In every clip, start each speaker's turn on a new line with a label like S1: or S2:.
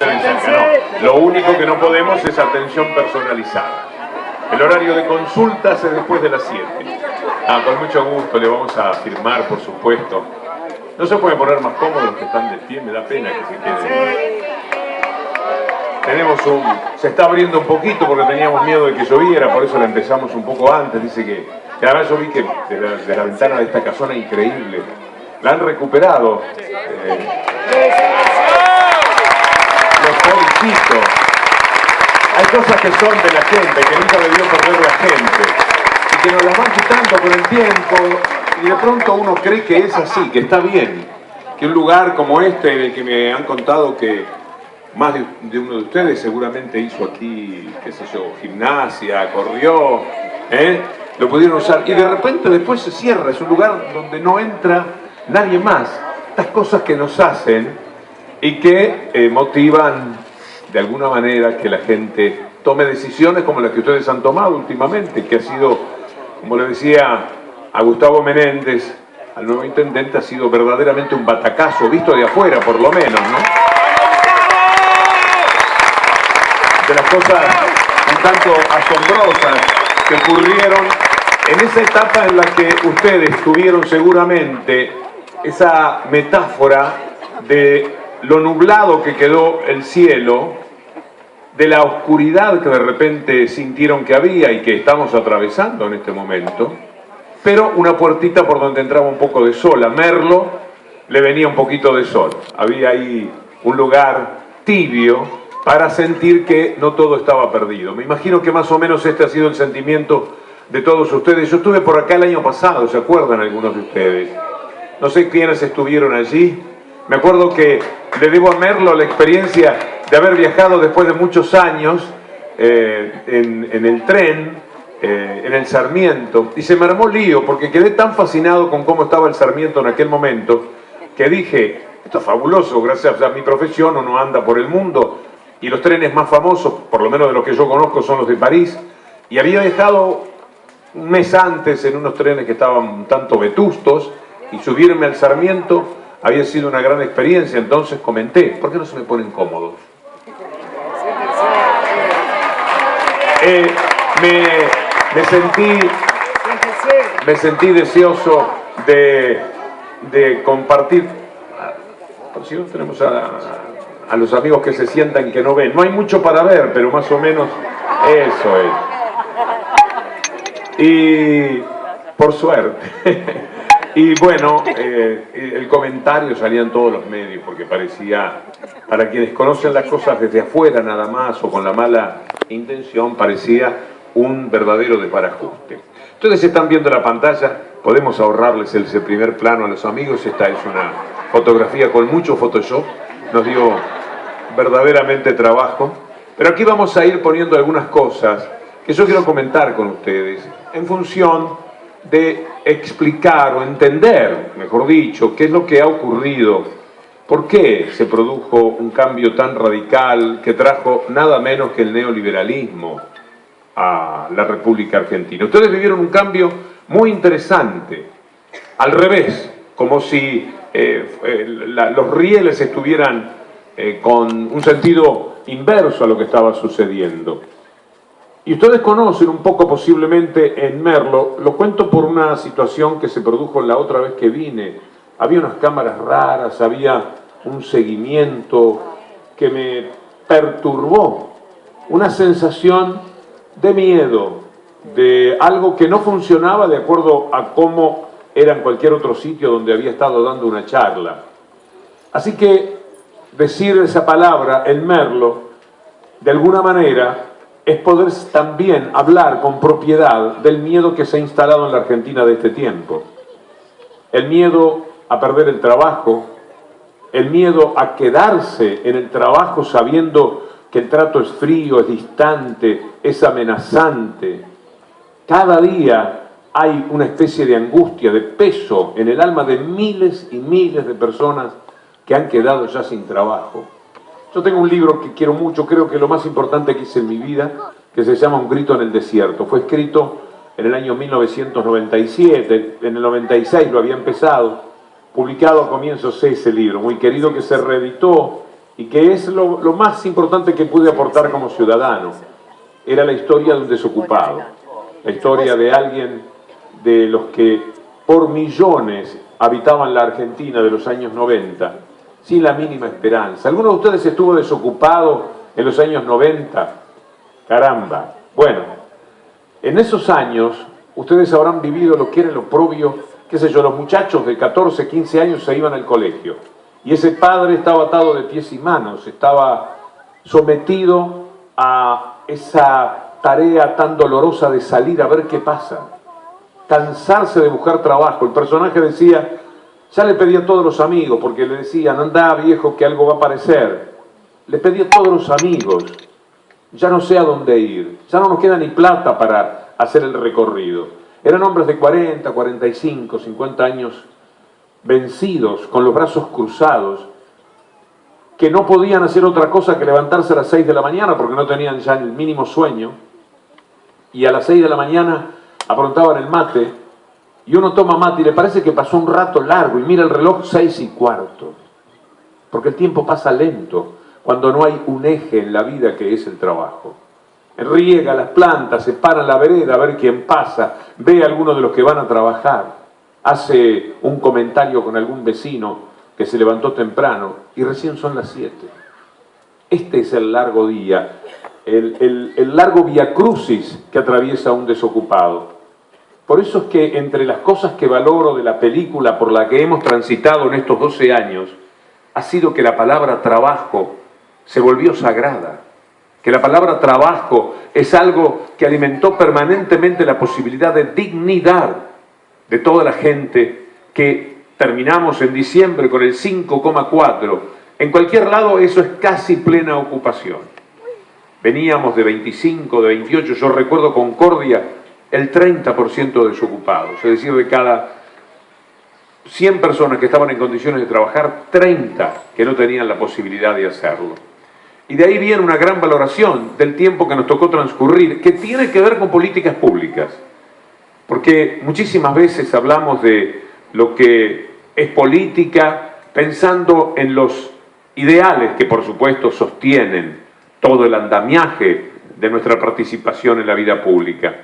S1: No, lo único que no podemos es atención personalizada. El horario de consultas es después de las 7. Con mucho gusto le vamos a firmar, por supuesto. No se pueden poner más cómodos los que están de pie, me da pena que se queden. Se está abriendo un poquito porque teníamos miedo de que lloviera, por eso la empezamos un poco antes. Dice que además yo vi que de la ventana de esta casona increíble. La han recuperado. Los felicito. Hay cosas que son de la gente, que nunca debió perder la gente, y que nos las van quitando con el tiempo, y de pronto uno cree que es así, que está bien, que un lugar como este, en el que me han contado que más de uno de ustedes seguramente hizo aquí, qué sé yo, gimnasia, corrió, lo pudieron usar, y de repente después se cierra, es un lugar donde no entra nadie más. Estas cosas que nos hacen y que motivan de alguna manera que la gente tome decisiones como las que ustedes han tomado últimamente, que ha sido, como le decía a Gustavo Menéndez, al nuevo intendente, ha sido verdaderamente un batacazo, visto de afuera por lo menos, ¿no? De las cosas un tanto asombrosas que ocurrieron en esa etapa en la que ustedes tuvieron seguramente esa metáfora de lo nublado que quedó el cielo, de la oscuridad que de repente sintieron que había y que estamos atravesando en este momento, pero una puertita por donde entraba un poco de sol. A Merlo le venía un poquito de sol. Había ahí un lugar tibio para sentir que no todo estaba perdido. Me imagino que más o menos este ha sido el sentimiento de todos ustedes. Yo estuve por acá el año pasado, ¿se acuerdan algunos de ustedes? No sé quiénes estuvieron allí. Me acuerdo que le debo a Merlo la experiencia de haber viajado después de muchos años en el tren, en el Sarmiento, y se me armó lío porque quedé tan fascinado con cómo estaba el Sarmiento en aquel momento que dije, esto es fabuloso, gracias a mi profesión uno anda por el mundo y los trenes más famosos, por lo menos de los que yo conozco, son los de París, y había viajado un mes antes en unos trenes que estaban un tanto vetustos, y subirme al Sarmiento había sido una gran experiencia. Entonces comenté, ¿por qué no se me ponen cómodos? Me sentí deseoso de compartir. Por si no tenemos a los amigos que se sientan que no ven. No hay mucho para ver, pero más o menos eso es. Y por suerte. Y bueno, el comentario salía en todos los medios porque parecía, para quienes conocen las cosas desde afuera nada más o con la mala intención, parecía un verdadero desbarajuste. Ustedes están viendo la pantalla, podemos ahorrarles ese primer plano a los amigos. Esta es una fotografía con mucho Photoshop, nos dio verdaderamente trabajo, pero aquí vamos a ir poniendo algunas cosas que yo quiero comentar con ustedes en función de explicar o entender, mejor dicho, qué es lo que ha ocurrido, por qué se produjo un cambio tan radical que trajo nada menos que el neoliberalismo a la República Argentina. Ustedes vivieron un cambio muy interesante, al revés, como si los rieles estuvieran con un sentido inverso a lo que estaba sucediendo. Y ustedes conocen un poco posiblemente en Merlo, lo cuento por una situación que se produjo la otra vez que vine. Había unas cámaras raras, había un seguimiento que me perturbó, una sensación de miedo, de algo que no funcionaba de acuerdo a cómo era en cualquier otro sitio donde había estado dando una charla. Así que decir esa palabra en Merlo, de alguna manera, es poder también hablar con propiedad del miedo que se ha instalado en la Argentina de este tiempo. El miedo a perder el trabajo, el miedo a quedarse en el trabajo sabiendo que el trato es frío, es distante, es amenazante. Cada día hay una especie de angustia, de peso en el alma de miles y miles de personas que han quedado ya sin trabajo. Yo tengo un libro que quiero mucho, creo que lo más importante que hice en mi vida, que se llama Un grito en el desierto. Fue escrito en el año 1997, en el 96 lo había empezado, publicado a comienzos ese libro, muy querido, que se reeditó y que es lo más importante que pude aportar como ciudadano. Era la historia de un desocupado, la historia de alguien de los que por millones habitaban la Argentina de los años 90, sin la mínima esperanza. ¿Alguno de ustedes estuvo desocupado en los años 90? Caramba. Bueno, en esos años ustedes habrán vivido lo que era el oprobio, qué sé yo, los muchachos de 14, 15 años se iban al colegio y ese padre estaba atado de pies y manos, estaba sometido a esa tarea tan dolorosa de salir a ver qué pasa, cansarse de buscar trabajo. El personaje decía, ya le pedí a todos los amigos, porque le decían, anda viejo que algo va a aparecer. Le pedí a todos los amigos, ya no sé a dónde ir, ya no nos queda ni plata para hacer el recorrido. Eran hombres de 40, 45, 50 años, vencidos, con los brazos cruzados, que no podían hacer otra cosa que levantarse a las 6 de la mañana porque no tenían ya el mínimo sueño, y a las 6 de la mañana aprontaban el mate, y uno toma mate y le parece que pasó un rato largo, y mira el reloj 6:15, porque el tiempo pasa lento cuando no hay un eje en la vida que es el trabajo. Riega las plantas, se para en la vereda a ver quién pasa, ve a alguno de los que van a trabajar, hace un comentario con algún vecino que se levantó temprano y recién son las 7. Este es el largo día, el largo viacrucis que atraviesa un desocupado. Por eso es que entre las cosas que valoro de la película por la que hemos transitado en estos 12 años, ha sido que la palabra trabajo se volvió sagrada, que la palabra trabajo es algo que alimentó permanentemente la posibilidad de dignidad de toda la gente, que terminamos en diciembre con el 5,4. En cualquier lado eso es casi plena ocupación. Veníamos de 25, de 28, yo recuerdo Concordia, el 30% de desocupados, es decir, de cada 100 personas que estaban en condiciones de trabajar, 30 que no tenían la posibilidad de hacerlo. Y de ahí viene una gran valoración del tiempo que nos tocó transcurrir, que tiene que ver con políticas públicas. Porque muchísimas veces hablamos de lo que es política pensando en los ideales que por supuesto sostienen todo el andamiaje de nuestra participación en la vida pública.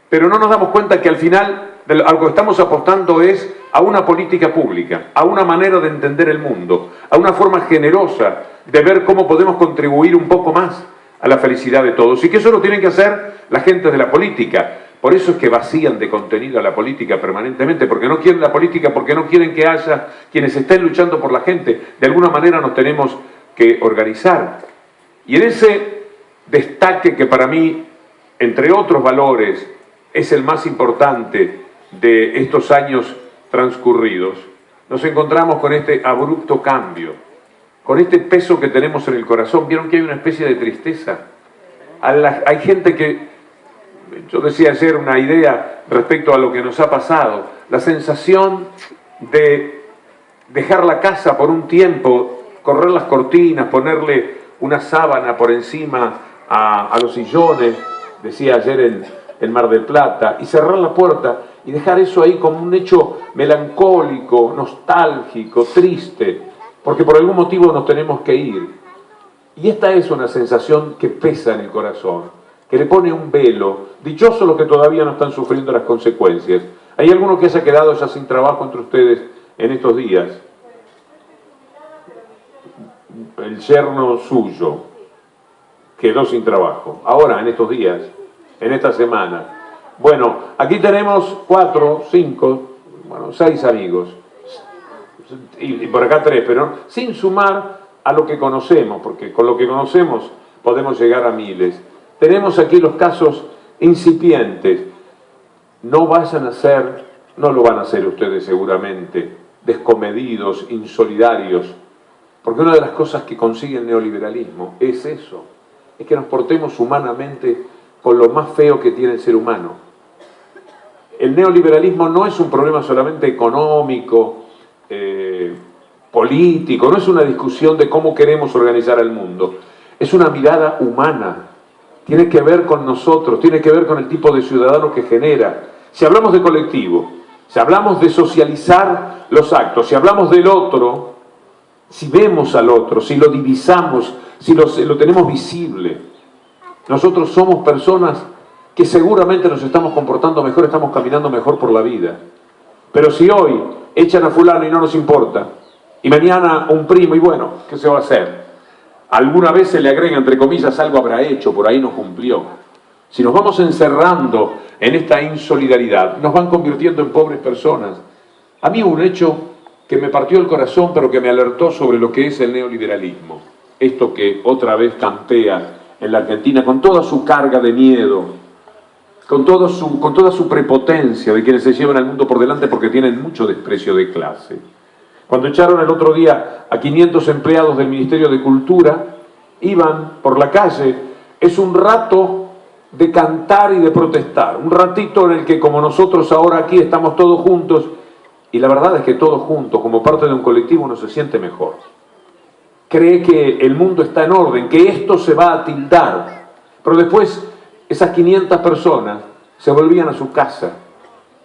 S1: Pero no nos damos cuenta que al final a lo que estamos apostando es a una política pública, a una manera de entender el mundo, a una forma generosa de ver cómo podemos contribuir un poco más a la felicidad de todos. Y que eso lo tienen que hacer las gentes de la política. Por eso es que vacían de contenido a la política permanentemente, porque no quieren la política, porque no quieren que haya quienes estén luchando por la gente. De alguna manera nos tenemos que organizar. Y en ese destaque que para mí, entre otros valores, es el más importante de estos años transcurridos, nos encontramos con este abrupto cambio, con este peso que tenemos en el corazón. ¿Vieron que hay una especie de tristeza? Hay gente que... Yo decía ayer una idea respecto a lo que nos ha pasado, la sensación de dejar la casa por un tiempo, correr las cortinas, ponerle una sábana por encima a los sillones, decía ayer en Mar del Plata, y cerrar la puerta y dejar eso ahí como un hecho melancólico, nostálgico, triste, porque por algún motivo nos tenemos que ir. Y esta es una sensación que pesa en el corazón, que le pone un velo. Dichosos los que todavía no están sufriendo las consecuencias. ¿Hay alguno que haya quedado ya sin trabajo entre ustedes en estos días? El yerno suyo quedó sin trabajo. Ahora, en estos días, en esta semana. Bueno, aquí tenemos 4, 5, 6 amigos. Y por acá 3, pero sin sumar a lo que conocemos, porque con lo que conocemos podemos llegar a miles. Tenemos aquí los casos incipientes. No vayan a ser, no lo van a hacer ustedes seguramente, descomedidos, insolidarios, porque una de las cosas que consigue el neoliberalismo es eso, es que nos portemos humanamente con lo más feo que tiene el ser humano. El neoliberalismo no es un problema solamente económico, político, no es una discusión de cómo queremos organizar el mundo, es una mirada humana. Tiene que ver con nosotros, tiene que ver con el tipo de ciudadano que genera. Si hablamos de colectivo, si hablamos de socializar los actos, si hablamos del otro, si vemos al otro, si lo divisamos, si lo tenemos visible. Nosotros somos personas que seguramente nos estamos comportando mejor, estamos caminando mejor por la vida. Pero si hoy echan a fulano y no nos importa, y mañana un primo, y bueno, ¿qué se va a hacer? Alguna vez se le agrega, entre comillas, algo habrá hecho, por ahí no cumplió. Si nos vamos encerrando en esta insolidaridad, nos van convirtiendo en pobres personas. A mí hubo un hecho que me partió el corazón, pero que me alertó sobre lo que es el neoliberalismo. Esto que otra vez campea en la Argentina con toda su carga de miedo, con toda su prepotencia de quienes se llevan al mundo por delante porque tienen mucho desprecio de clase. Cuando echaron el otro día a 500 empleados del Ministerio de Cultura, iban por la calle, es un rato de cantar y de protestar, un ratito en el que, como nosotros ahora aquí estamos todos juntos, y la verdad es que todos juntos, como parte de un colectivo, uno se siente mejor. Cree que el mundo está en orden, que esto se va a tildar, pero después esas 500 personas se volvían a su casa,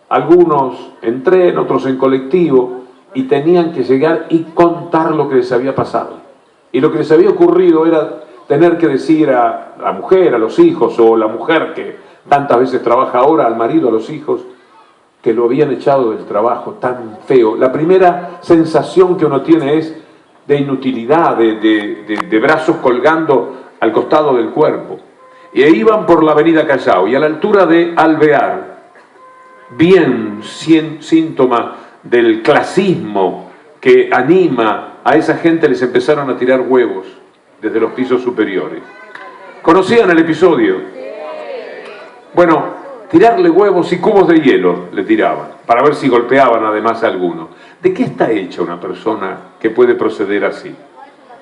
S1: algunos en tren, otros en colectivo, y tenían que llegar y contar lo que les había pasado. Y lo que les había ocurrido era tener que decir a la mujer, a los hijos, o la mujer que tantas veces trabaja ahora, al marido, a los hijos, que lo habían echado del trabajo tan feo. La primera sensación que uno tiene es de inutilidad, de brazos colgando al costado del cuerpo. Y iban por la avenida Callao, y a la altura de Alvear, bien síntoma del clasismo que anima a esa gente, les empezaron a tirar huevos desde los pisos superiores. ¿Conocían el episodio? Bueno, tirarle huevos y cubos de hielo le tiraban, para ver si golpeaban además a alguno. ¿De qué está hecha una persona que puede proceder así?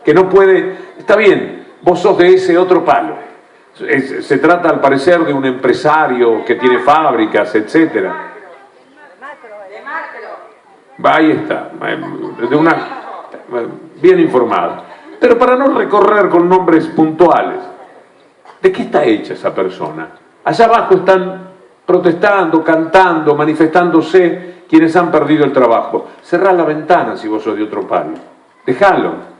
S1: Que no puede... Está bien, vos sos de ese otro palo. Se trata al parecer de un empresario que tiene fábricas, etcétera. Ahí está, bien informada. Pero para no recorrer con nombres puntuales, ¿de qué está hecha esa persona? Allá abajo están protestando, cantando, manifestándose quienes han perdido el trabajo. Cerrá la ventana si vos sos de otro palo. Dejalo.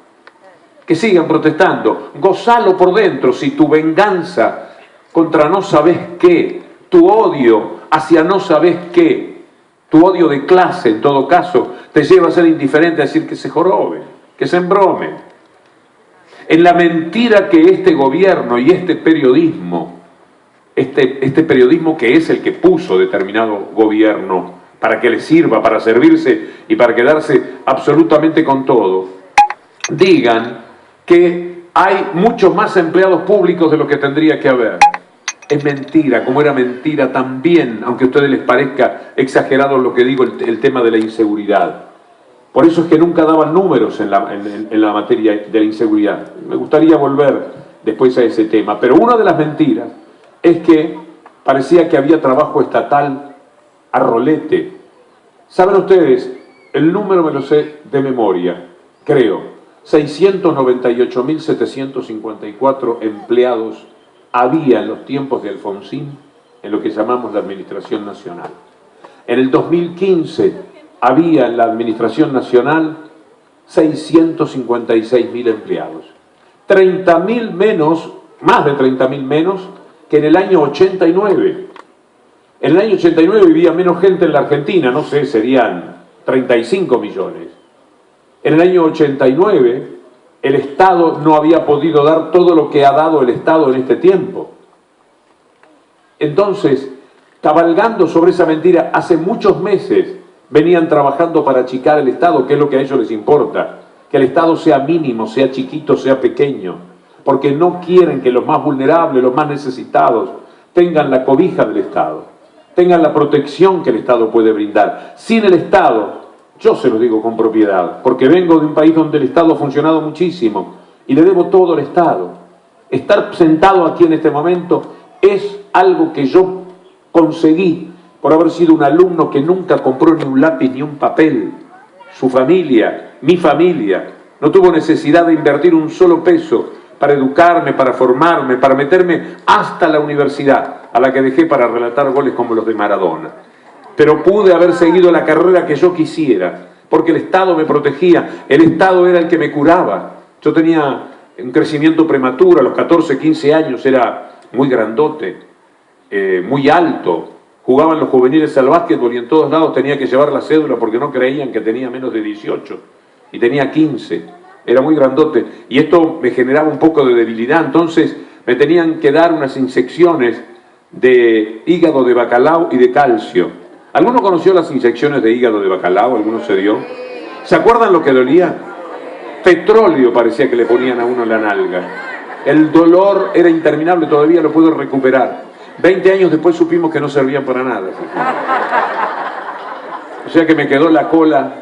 S1: Que sigan protestando. Gozalo por dentro si tu venganza contra no sabés qué, tu odio hacia no sabés qué, tu odio de clase, en todo caso, te lleva a ser indiferente, a decir que se jorobe, que se embrome. En la mentira que este gobierno y este periodismo, este periodismo que es el que puso determinado gobierno para que le sirva, para servirse y para quedarse absolutamente con todo, digan que hay muchos más empleados públicos de lo que tendría que haber. Es mentira, como era mentira también, aunque a ustedes les parezca exagerado lo que digo, el tema de la inseguridad. Por eso es que nunca daban números en la materia de la inseguridad. Me gustaría volver después a ese tema. Pero una de las mentiras es que parecía que había trabajo estatal a rolete. ¿Saben ustedes? El número me lo sé de memoria, creo. 698.754 empleados había en los tiempos de Alfonsín en lo que llamamos la Administración Nacional. En el 2015 había en la Administración Nacional 656.000 empleados. 30.000 menos, más de 30.000 menos que en el año 89. En el año 89 vivía menos gente en la Argentina, no sé, serían 35 millones. En el año 89 el Estado no había podido dar todo lo que ha dado el Estado en este tiempo. Entonces, cabalgando sobre esa mentira, hace muchos meses venían trabajando para achicar el Estado, que es lo que a ellos les importa, que el Estado sea mínimo, sea chiquito, sea pequeño, porque no quieren que los más vulnerables, los más necesitados, tengan la cobija del Estado, tengan la protección que el Estado puede brindar. Sin el Estado, yo se lo digo con propiedad, porque vengo de un país donde el Estado ha funcionado muchísimo y le debo todo al Estado. Estar sentado aquí en este momento es algo que yo conseguí por haber sido un alumno que nunca compró ni un lápiz ni un papel. Su familia, mi familia, no tuvo necesidad de invertir un solo peso para educarme, para formarme, para meterme hasta la universidad, a la que dejé para relatar goles como los de Maradona. Pero pude haber seguido la carrera que yo quisiera porque el Estado me protegía, el Estado era el que me curaba. Yo tenía un crecimiento prematuro, a los 14, 15 años era muy grandote, muy alto. Jugaban los juveniles al básquetbol y en todos lados tenía que llevar la cédula porque no creían que tenía menos de 18 y tenía 15. Era muy grandote y esto me generaba un poco de debilidad, entonces me tenían que dar unas inyecciones de hígado de bacalao y de calcio. ¿Alguno conoció las inyecciones de hígado de bacalao? ¿Alguno se dio? ¿Se acuerdan lo que dolía? Petróleo parecía que le ponían a uno en la nalga. El dolor era interminable, todavía lo puedo recuperar. 20 años después supimos que no servían para nada. O sea que me quedó la cola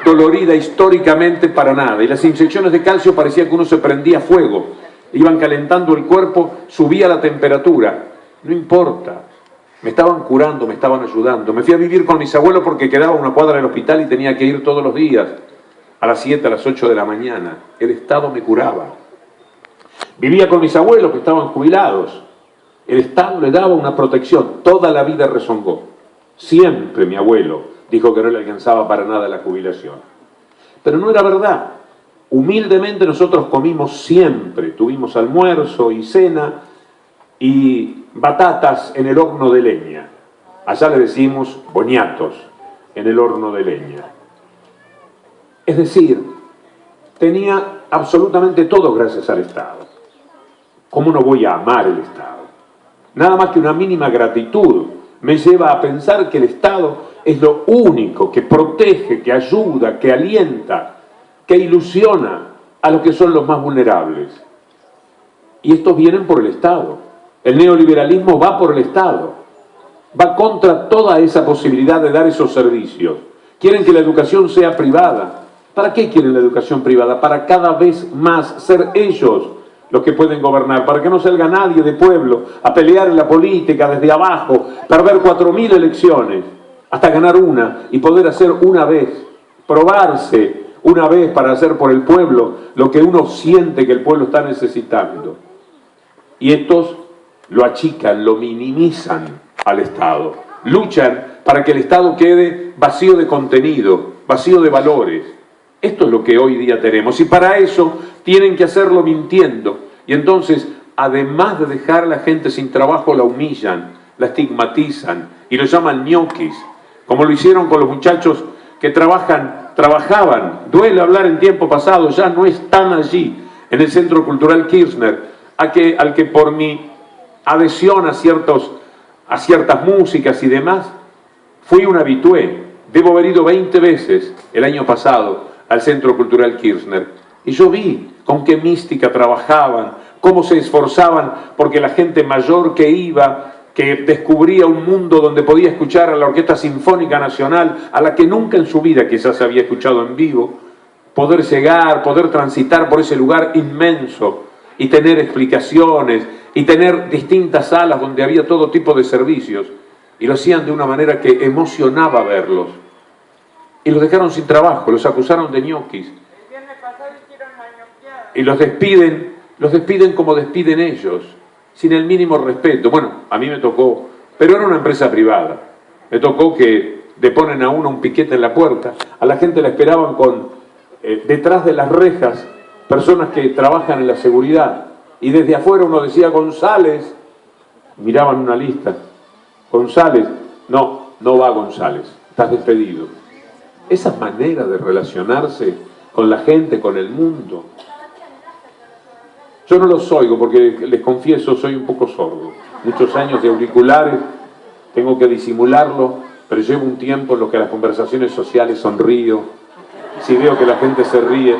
S1: dolorida históricamente para nada. Y las inyecciones de calcio parecía que uno se prendía fuego. Iban calentando el cuerpo, subía la temperatura. No importa. Me estaban curando, me estaban ayudando. Me fui a vivir con mis abuelos porque quedaba a una cuadra del hospital y tenía que ir todos los días. A las 7, a las 8 de la mañana. El Estado me curaba. Vivía con mis abuelos que estaban jubilados. El Estado le daba una protección. Toda la vida rezongó. Siempre mi abuelo dijo que no le alcanzaba para nada la jubilación. Pero no era verdad. Humildemente nosotros comimos siempre. Tuvimos almuerzo y cena y batatas en el horno de leña. Allá le decimos boniatos en el horno de leña. Es decir, tenía absolutamente todo gracias al Estado. ¿Cómo no voy a amar el Estado? Nada más que una mínima gratitud me lleva a pensar que el Estado es lo único que protege, que ayuda, que alienta, que ilusiona a los que son los más vulnerables. Y estos vienen por el Estado. El neoliberalismo va por el Estado. Va contra toda esa posibilidad de dar esos servicios. Quieren que la educación sea privada. ¿Para qué quieren la educación privada? Para cada vez más ser ellos los que pueden gobernar, para que no salga nadie de pueblo a pelear en la política desde abajo, perder 4.000 elecciones, hasta ganar una y poder hacer una vez, probarse una vez para hacer por el pueblo lo que uno siente que el pueblo está necesitando. Y estos lo achican, lo minimizan al Estado, luchan para que el Estado quede vacío de contenido, vacío de valores. Esto es lo que hoy día tenemos y para eso tienen que hacerlo mintiendo. Y entonces, además de dejar a la gente sin trabajo, la humillan, la estigmatizan y lo llaman ñoquis, como lo hicieron con los muchachos que trabajaban, duele hablar en tiempo pasado, ya no están allí, en el Centro Cultural Kirchner, al que por mi adhesión a ciertas músicas y demás, fui un habitué. Debo haber ido 20 veces el año pasado al Centro Cultural Kirchner. Y yo vi con qué mística trabajaban, cómo se esforzaban porque la gente mayor que iba, que descubría un mundo donde podía escuchar a la Orquesta Sinfónica Nacional, a la que nunca en su vida quizás había escuchado en vivo, poder llegar, poder transitar por ese lugar inmenso y tener explicaciones y tener distintas salas donde había todo tipo de servicios. Y lo hacían de una manera que emocionaba verlos. Y los dejaron sin trabajo, los acusaron de ñoquis. Y los despiden como despiden ellos, sin el mínimo respeto. Bueno, a mí me tocó, pero era una empresa privada. Me tocó que le ponen a uno un piquete en la puerta, a la gente la esperaban con, detrás de las rejas, personas que trabajan en la seguridad. Y desde afuera uno decía, González, miraban una lista, González, no va González, estás despedido. Esa manera de relacionarse con la gente, con el mundo. Yo no los oigo porque, les confieso, soy un poco sordo. Muchos años de auriculares, tengo que disimularlo, pero llevo un tiempo en lo que a las conversaciones sociales sonrío. Si veo que la gente se ríe,